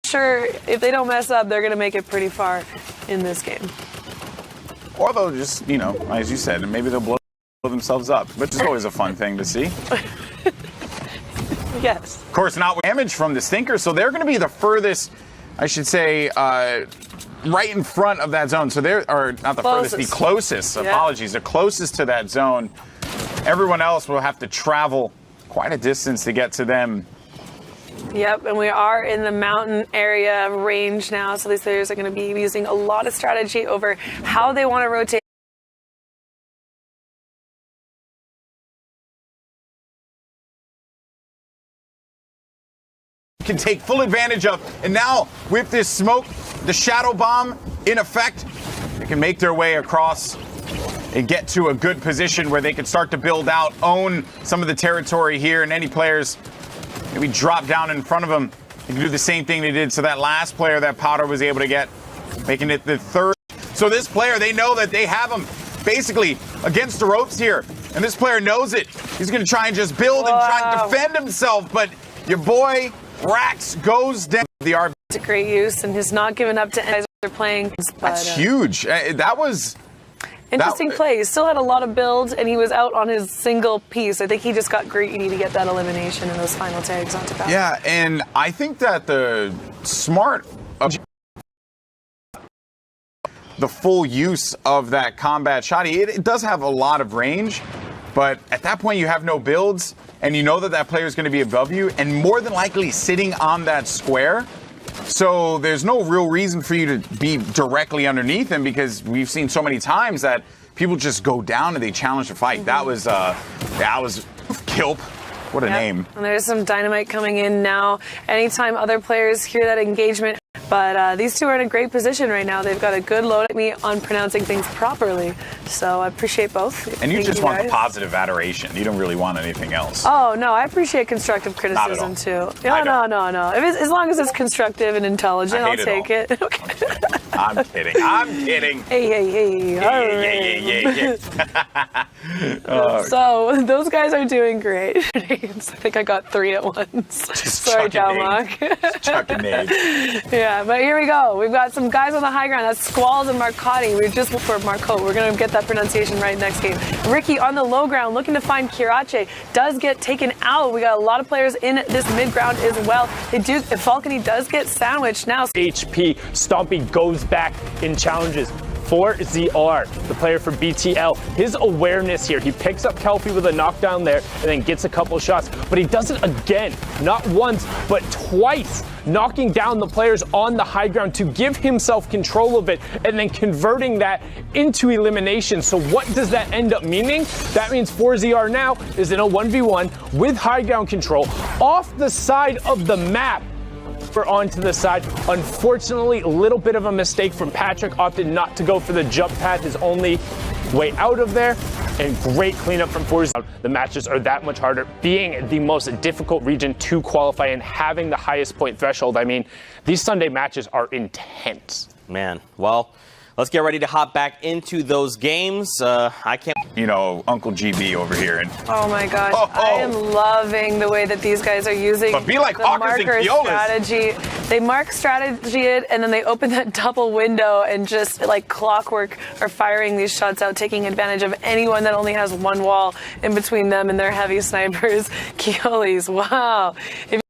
sure if they don't mess up, they're going to make it pretty far in this game. Or they'll just, you know, as you said, maybe they'll blow themselves up, which is always a fun thing to see. Yes. Of course, not with damage from the Stinker, so they're going to be the furthest, I should say, right in front of that zone. So they're, or not the furthest, the closest, apologies, the closest to that zone. Everyone else will have to travel quite a distance to get to them. Yep, and we are in the mountain area range now, so these players are going to be using a lot of strategy over how they want to rotate. Can take full advantage of, and now with this smoke, the shadow bomb in effect, they can make their way across and get to a good position where they can start to build out, own some of the territory here, and any players maybe drop down in front of them. They can do the same thing they did to that last player that Powder was able to get, making it the third. So this player, they know that they have him basically against the ropes here, and this player knows it. He's going to try and just build and try and defend himself, but your boy Rax goes down. The RB. It's a great use, and he's not giving up to guys they're playing. But, that's huge. That was interesting play. He still had a lot of build, and he was out on his single piece. I think he just got greedy to get that elimination in those final tags onto Powder. Yeah, and I think that the full use of that combat shot, it does have a lot of range, but at that point you have no builds, and you know that that player is going to be above you, and more than likely sitting on that square. So there's no real reason for you to be directly underneath him, because we've seen so many times that people just go down and they challenge the fight. That was Kilp. What a name. And there's some dynamite coming in now. Anytime other players hear that engagement. But these two are in a great position right now. They've got a good load at me on pronouncing things properly. So I appreciate both. And you just want the positive adoration. You don't really want anything else. Oh, no. I appreciate constructive criticism, too. No. As long as it's constructive and intelligent, I'll take it. Okay. I'm kidding. Hey. Yeah. So those guys are doing great. I think I got 3 at once. Sorry, Jalmark. Chucking nades. Yeah, but here we go. We've got some guys on the high ground. That's Squalls and Marcotti. We're just for Marcotte. We're going to get that pronunciation right next game. Ricky on the low ground looking to find Kirache. Does get taken out. We got a lot of players in this mid ground as well. Falcony does get sandwiched now. HP Stompy goes back in challenges. 4ZR, the player for BTL, his awareness here, he picks up Kelpie with a knockdown there and then gets a couple shots, but he does it again, not once, but twice, knocking down the players on the high ground to give himself control of it and then converting that into elimination. So what does that end up meaning? That means 4ZR now is in a 1v1 with high ground control off the side of the map. Onto the side. Unfortunately, a little bit of a mistake from Patrick, opted not to go for the jump pad, his only way out of there, and great cleanup from Forza. The matches are that much harder, being the most difficult region to qualify and having the highest point threshold. I mean, these Sunday matches are intense. Man, well, let's get ready to hop back into those games. I can't... You know, Uncle GB over here. And oh my gosh, I am loving the way that these guys are using but be like the marker strategy. They mark strategy it, and then they open that double window and just like clockwork are firing these shots out, taking advantage of anyone that only has one wall in between them and their heavy snipers. Keolis, wow.